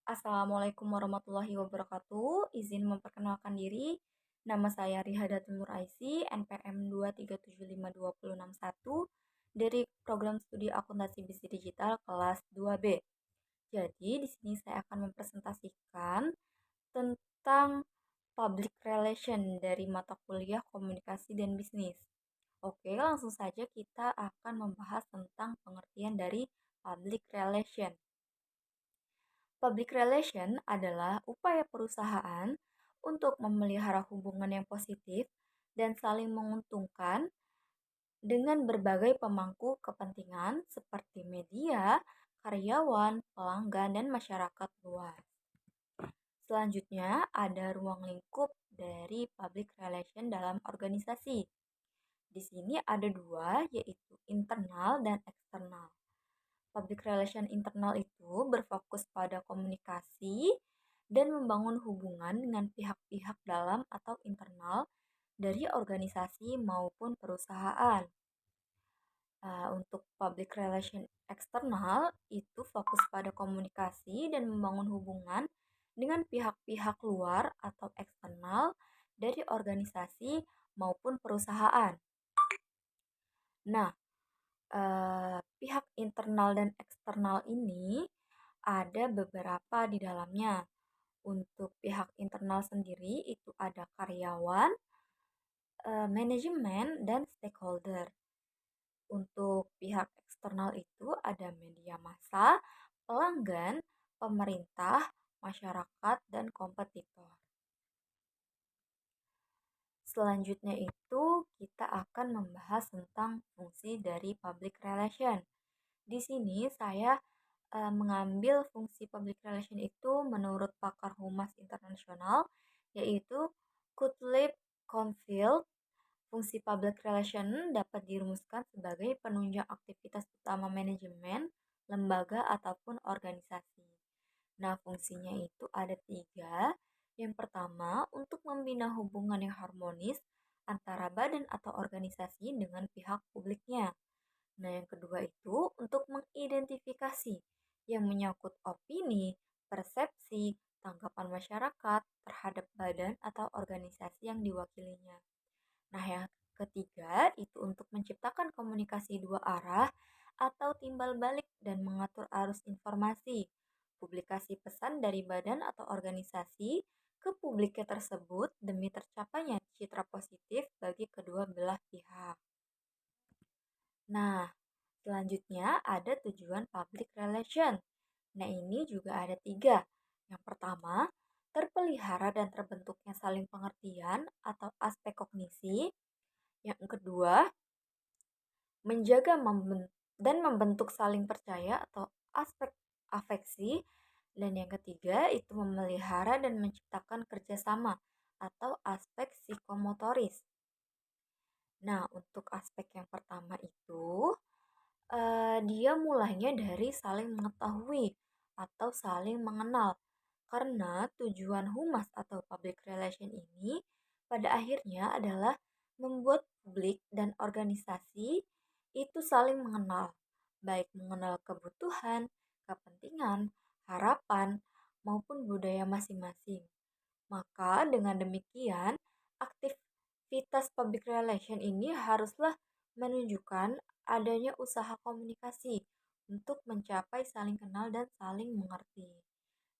Assalamualaikum warahmatullahi wabarakatuh. Izin memperkenalkan diri. Nama saya Rihadatul Nuraisi, NPM 2375261 dari Program Studi Akuntansi Bisnis Digital kelas 2B. Jadi, di sini saya akan mempresentasikan tentang public relation dari mata kuliah komunikasi dan bisnis. Oke, langsung saja kita akan membahas tentang pengertian dari public relation. Public relation adalah upaya perusahaan untuk memelihara hubungan yang positif dan saling menguntungkan dengan berbagai pemangku kepentingan seperti media, karyawan, pelanggan, dan masyarakat luas. Selanjutnya, ada ruang lingkup dari public relation dalam organisasi. Di sini ada dua, yaitu internal dan eksternal. Public relation internal itu berfokus pada komunikasi dan membangun hubungan dengan pihak-pihak dalam atau internal dari organisasi maupun perusahaan. Untuk public relation eksternal itu fokus pada komunikasi dan membangun hubungan dengan pihak-pihak luar atau eksternal dari organisasi maupun perusahaan. Nah, pihak internal dan eksternal ini ada beberapa di dalamnya. Untuk pihak internal sendiri itu ada karyawan, manajemen, dan stakeholder. Untuk pihak eksternal itu ada media massa, pelanggan, pemerintah, masyarakat, dan kompetitor. Selanjutnya itu kita akan membahas tentang fungsi dari public relation. Di sini saya mengambil fungsi public relation itu menurut pakar humas internasional, yaitu Cutlip Confield. Fungsi public relation dapat dirumuskan sebagai penunjang aktivitas utama manajemen, lembaga, ataupun organisasi. Nah, fungsinya itu ada tiga. Yang pertama, untuk membina hubungan yang harmonis antara badan atau organisasi dengan pihak publiknya. Nah, yang kedua itu untuk mengidentifikasi yang menyangkut opini, persepsi, tanggapan masyarakat terhadap badan atau organisasi yang diwakilinya. Nah, yang ketiga itu untuk menciptakan komunikasi dua arah atau timbal balik dan mengatur arus informasi, publikasi pesan dari badan atau organisasi ke publiknya tersebut demi tercapainya citra positif bagi kedua belah pihak. Nah, selanjutnya ada tujuan public relation. Nah, ini juga ada tiga. Yang pertama, terpelihara dan terbentuknya saling pengertian atau aspek kognisi. Yang kedua, menjaga dan membentuk saling percaya atau aspek afeksi. Dan yang ketiga, itu memelihara dan menciptakan kerjasama atau aspek psikomotoris. Nah, untuk aspek yang pertama itu, dia mulainya dari saling mengetahui atau saling mengenal. Karena tujuan humas atau public relation ini pada akhirnya adalah membuat publik dan organisasi itu saling mengenal, baik mengenal kebutuhan, kepentingan, harapan, maupun budaya masing-masing. Maka dengan demikian, aktivitas public relation ini haruslah menunjukkan adanya usaha komunikasi untuk mencapai saling kenal dan saling mengerti.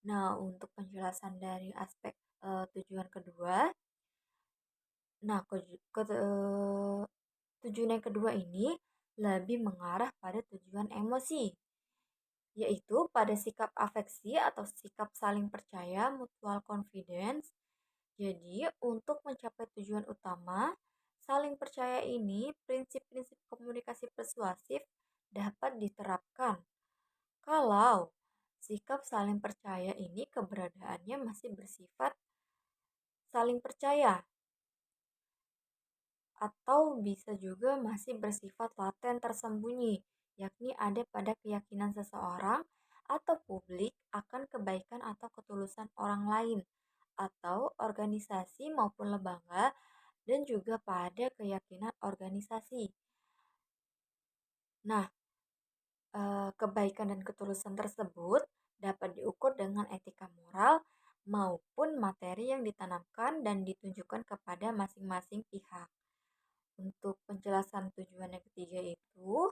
Nah, untuk penjelasan dari aspek tujuan kedua, nah tujuan yang kedua ini lebih mengarah pada tujuan emosi, yaitu pada sikap afeksi atau sikap saling percaya, mutual confidence. Jadi, untuk mencapai tujuan utama, saling percaya ini, prinsip-prinsip komunikasi persuasif dapat diterapkan. Kalau sikap saling percaya ini keberadaannya masih bersifat saling percaya atau bisa juga masih bersifat laten tersembunyi, yakni ada pada keyakinan seseorang atau publik akan kebaikan atau ketulusan orang lain atau organisasi maupun lembaga dan juga pada keyakinan organisasi. Nah, kebaikan dan ketulusan tersebut dapat diukur dengan etika moral maupun materi yang ditanamkan dan ditunjukkan kepada masing-masing pihak. Untuk penjelasan tujuan yang ketiga itu,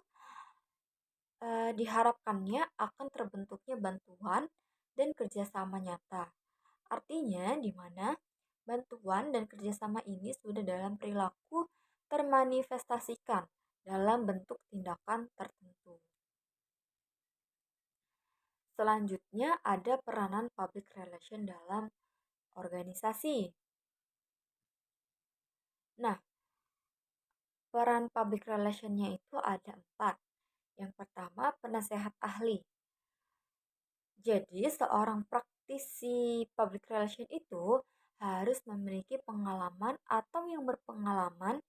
diharapkannya akan terbentuknya bantuan dan kerjasama nyata. Artinya, di mana bantuan dan kerjasama ini sudah dalam perilaku termanifestasikan dalam bentuk tindakan tertentu. Selanjutnya ada peranan public relation dalam organisasi. Nah, peran public relation-nya itu ada 4. Yang pertama, penasehat ahli. Jadi, seorang praktisi public relation itu harus memiliki pengalaman atau yang berpengalaman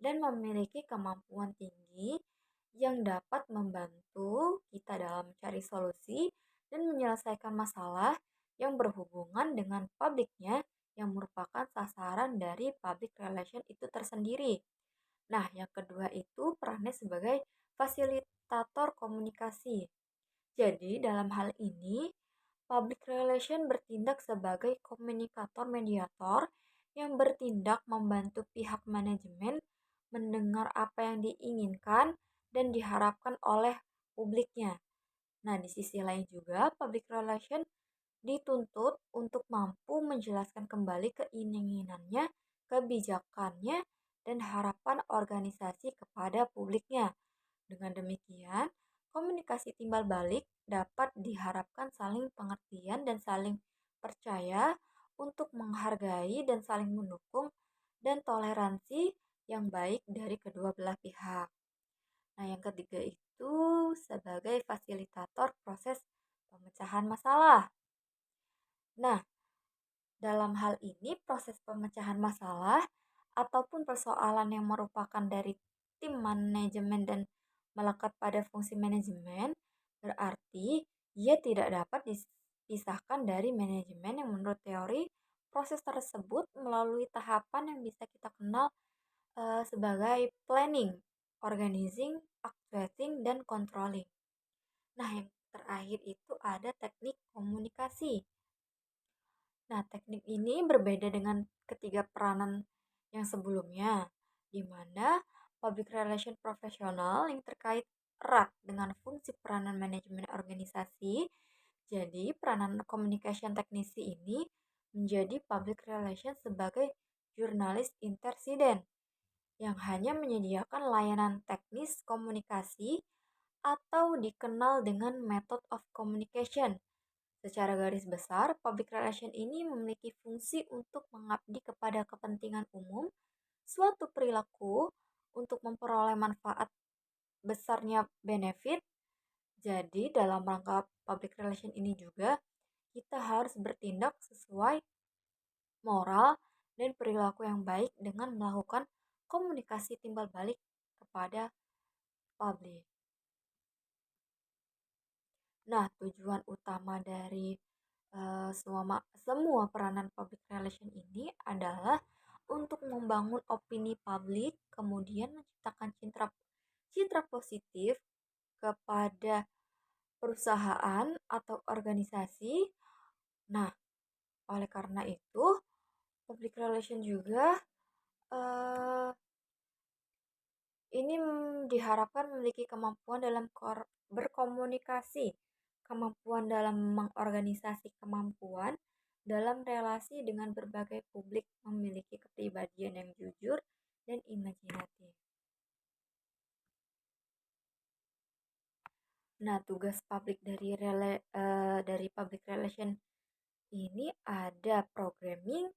dan memiliki kemampuan tinggi yang dapat membantu kita dalam mencari solusi dan menyelesaikan masalah yang berhubungan dengan publiknya yang merupakan sasaran dari public relation itu tersendiri. Nah, yang kedua itu perannya sebagai fasilitator komunikasi. Jadi, dalam hal ini, public relation bertindak sebagai komunikator mediator yang bertindak membantu pihak manajemen mendengar apa yang diinginkan dan diharapkan oleh publiknya. Nah, di sisi lain juga, public relation dituntut untuk mampu menjelaskan kembali keinginannya, kebijakannya, dan harapan organisasi kepada publiknya. Dengan demikian, komunikasi timbal balik dapat diharapkan saling pengertian dan saling percaya untuk menghargai dan saling mendukung dan toleransi yang baik dari kedua belah pihak. Nah, yang ketiga itu sebagai fasilitator proses pemecahan masalah. Nah, dalam hal ini proses pemecahan masalah ataupun persoalan yang merupakan dari tim manajemen dan melekat pada fungsi manajemen, berarti ia tidak dapat dipisahkan dari manajemen yang menurut teori proses tersebut melalui tahapan yang bisa kita kenal sebagai planning, organizing, actuating, dan controlling. Nah, yang terakhir itu ada teknik komunikasi. Nah, teknik ini berbeda dengan ketiga peranan yang sebelumnya, di mana public relation profesional yang terkait erat dengan fungsi peranan manajemen organisasi. Jadi, peranan communication teknisi ini menjadi public relation sebagai jurnalis intersiden yang hanya menyediakan layanan teknis komunikasi atau dikenal dengan method of communication. Secara garis besar, public relation ini memiliki fungsi untuk mengabdi kepada kepentingan umum, suatu perilaku untuk memperoleh manfaat besarnya benefit. Jadi, dalam rangka public relation ini juga, kita harus bertindak sesuai moral dan perilaku yang baik dengan melakukan komunikasi timbal balik kepada publik. Nah, tujuan utama dari semua peranan public relation ini adalah untuk membangun opini publik, kemudian menciptakan citra positif kepada perusahaan atau organisasi. Nah, oleh karena itu, public relation juga eh, ini diharapkan memiliki kemampuan dalam berkomunikasi, kemampuan dalam mengorganisasi kemampuan dalam relasi dengan berbagai publik, memiliki kepribadian yang jujur dan imajinatif. Nah, tugas publik dari public relation ini ada programming,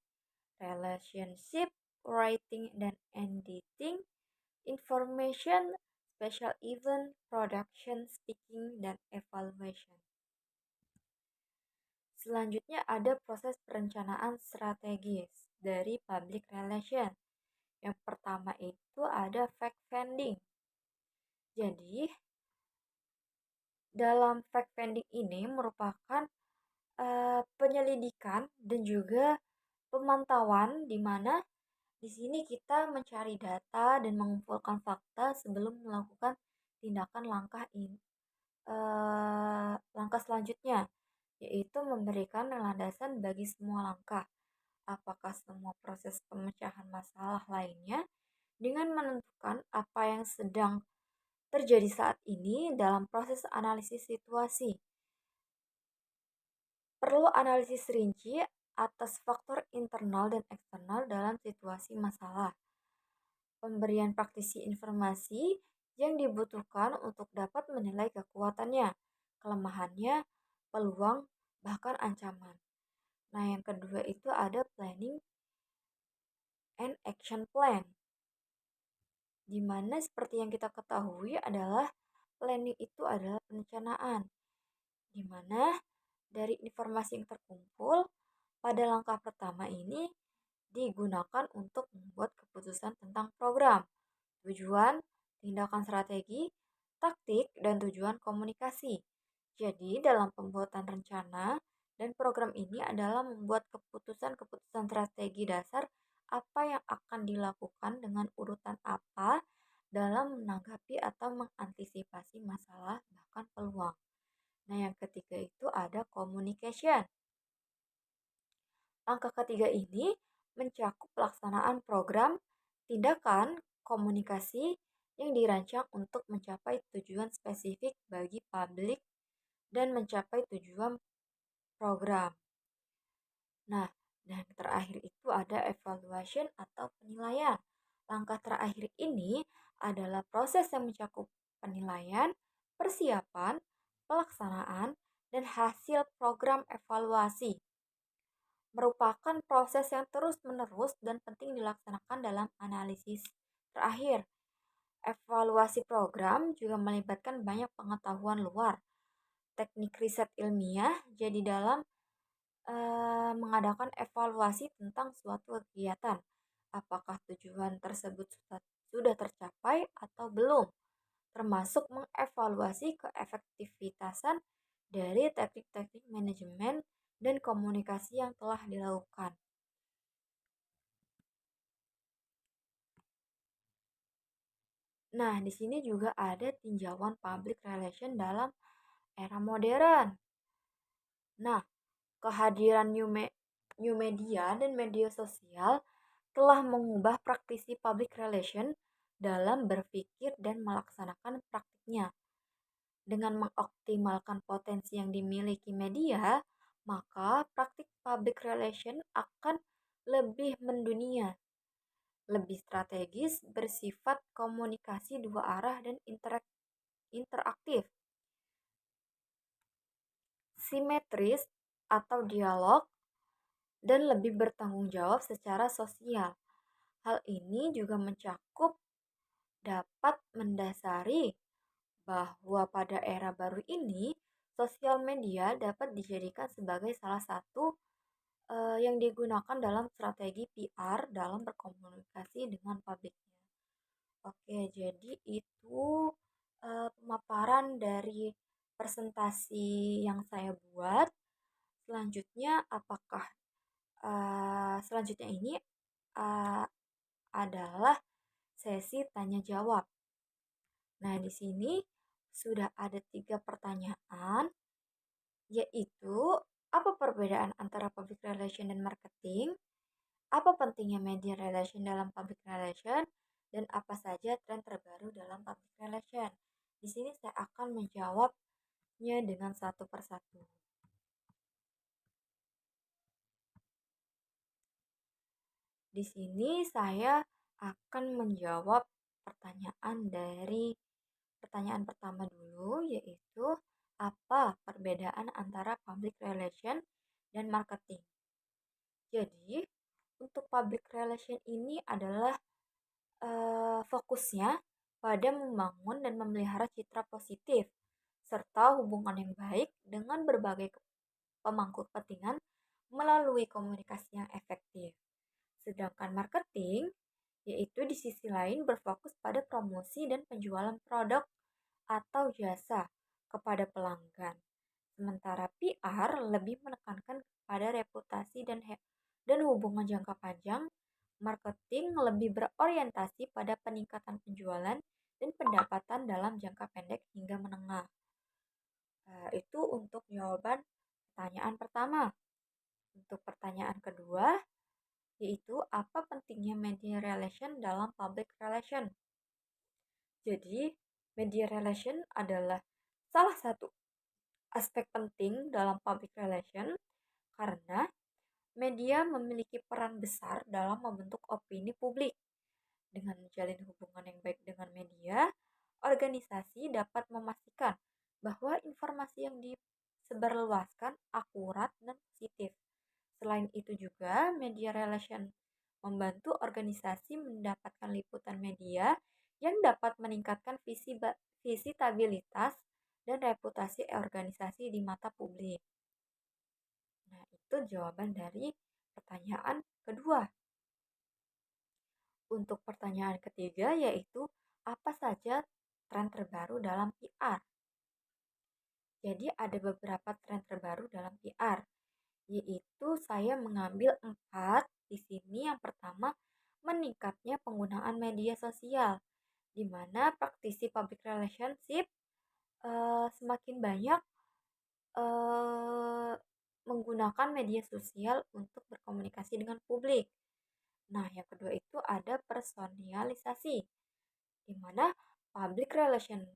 relationship, writing dan editing, information, special event, production, speaking, dan evaluation. Selanjutnya ada proses perencanaan strategis dari public relation. Yang pertama itu ada fact finding. Jadi, dalam fact finding ini merupakan penyelidikan dan juga pemantauan di mana di sini kita mencari data dan mengumpulkan fakta sebelum melakukan tindakan langkah selanjutnya. yaitu memberikan landasan bagi semua langkah. Apakah semua proses pemecahan masalah lainnya dengan menentukan apa yang sedang terjadi saat ini dalam proses analisis situasi. Perlu analisis rinci atas faktor internal dan eksternal dalam situasi masalah. Pemberian praktisi informasi yang dibutuhkan untuk dapat menilai kekuatannya, kelemahannya, peluang, bahkan ancaman. Nah, yang kedua itu ada planning and action plan, di mana seperti yang kita ketahui adalah planning itu adalah perencanaan, di mana dari informasi yang terkumpul pada langkah pertama ini digunakan untuk membuat keputusan tentang program, tujuan, tindakan strategi, taktik, dan tujuan komunikasi. Jadi, dalam pembuatan rencana dan program ini adalah membuat keputusan-keputusan strategi dasar apa yang akan dilakukan dengan urutan apa dalam menanggapi atau mengantisipasi masalah bahkan peluang. Nah, yang ketiga itu ada communication. Langkah ketiga ini mencakup pelaksanaan program, tindakan, komunikasi yang dirancang untuk mencapai tujuan spesifik bagi publik dan mencapai tujuan program. Nah, dan terakhir itu ada evaluation atau penilaian. Langkah terakhir ini adalah proses yang mencakup penilaian, persiapan, pelaksanaan, dan hasil program evaluasi. Merupakan proses yang terus-menerus dan penting dilaksanakan dalam analisis terakhir. Evaluasi program juga melibatkan banyak pengetahuan luar, teknik riset ilmiah, jadi dalam mengadakan evaluasi tentang suatu kegiatan. Apakah tujuan tersebut sudah tercapai atau belum, termasuk mengevaluasi keefektivitasan dari teknik-teknik manajemen dan komunikasi yang telah dilakukan. Nah, di sini juga ada tinjauan public relation dalam era modern. Nah, kehadiran new media dan media sosial telah mengubah praktisi public relation dalam berpikir dan melaksanakan praktiknya. Dengan mengoptimalkan potensi yang dimiliki media, maka praktik public relation akan lebih mendunia, lebih strategis, bersifat komunikasi dua arah dan interaktif, simetris atau dialog, dan lebih bertanggung jawab secara sosial. Hal ini juga mencakup dapat mendasari bahwa pada era baru ini, sosial media dapat dijadikan sebagai salah satu yang digunakan dalam strategi PR dalam berkomunikasi dengan publiknya. Oke, jadi itu pemaparan dari presentasi yang saya buat. Selanjutnya, selanjutnya ini uh, adalah sesi tanya jawab. Nah, di sini sudah ada 3 pertanyaan, yaitu apa perbedaan antara public relation dan marketing, apa pentingnya media relation dalam public relation, dan apa saja tren terbaru dalam public relation. Di sini saya akan menjawabnya dengan satu persatu. Di sini saya akan menjawab pertanyaan pertama dulu, yaitu apa perbedaan antara public relation dan marketing. Jadi, untuk public relation ini adalah fokusnya pada membangun dan memelihara citra positif serta hubungan yang baik dengan berbagai pemangku kepentingan melalui komunikasi yang efektif. Sedangkan marketing yaitu di sisi lain berfokus pada promosi dan penjualan produk atau jasa kepada pelanggan. Sementara PR lebih menekankan pada reputasi dan hubungan jangka panjang. Marketing lebih berorientasi pada peningkatan penjualan dan pendapatan dalam jangka pendek hingga menengah. Itu untuk jawaban pertanyaan pertama. Untuk pertanyaan kedua, yaitu apa pentingnya media relation dalam public relation? Jadi, media relation adalah salah satu aspek penting dalam public relation karena media memiliki peran besar dalam membentuk opini publik. Dengan menjalin hubungan yang baik dengan media, organisasi dapat memastikan bahwa informasi yang disebarluaskan akurat dan positif. Selain itu juga, media relation membantu organisasi mendapatkan liputan media yang dapat meningkatkan visitabilitas dan reputasi organisasi di mata publik. Nah, itu jawaban dari pertanyaan kedua. Untuk pertanyaan ketiga yaitu apa saja tren terbaru dalam PR? Jadi ada beberapa tren terbaru dalam PR, yaitu saya mengambil 4 di sini. Yang pertama, meningkatnya penggunaan media sosial, di mana praktisi public relationship semakin banyak eh, menggunakan media sosial untuk berkomunikasi dengan publik. Nah, yang kedua itu ada personalisasi, di mana public relation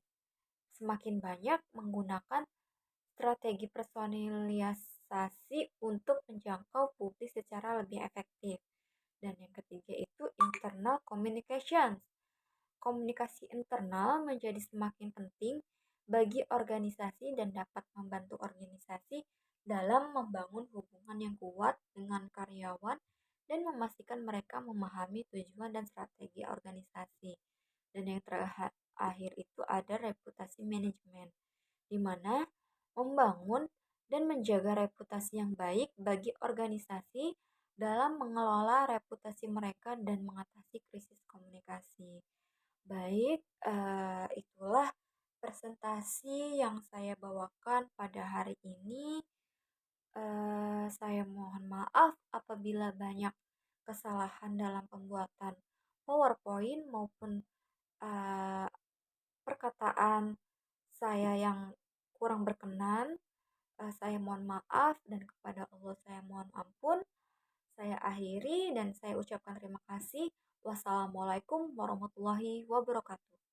semakin banyak menggunakan strategi personalisasi untuk menjangkau publik secara lebih efektif. Dan yang ketiga itu internal communications. Komunikasi internal menjadi semakin penting bagi organisasi dan dapat membantu organisasi dalam membangun hubungan yang kuat dengan karyawan dan memastikan mereka memahami tujuan dan strategi organisasi. Dan yang terakhir itu ada reputasi manajemen, di mana membangun dan menjaga reputasi yang baik bagi organisasi dalam mengelola reputasi mereka dan mengatasi krisis komunikasi. Baik, itulah presentasi yang saya bawakan pada hari ini. Saya mohon maaf apabila banyak kesalahan dalam pembuatan PowerPoint maupun eh, perkataan saya yang kurang berkenan. Saya mohon maaf dan kepada Allah saya mohon ampun. Saya akhiri dan saya ucapkan terima kasih. Wassalamualaikum warahmatullahi wabarakatuh.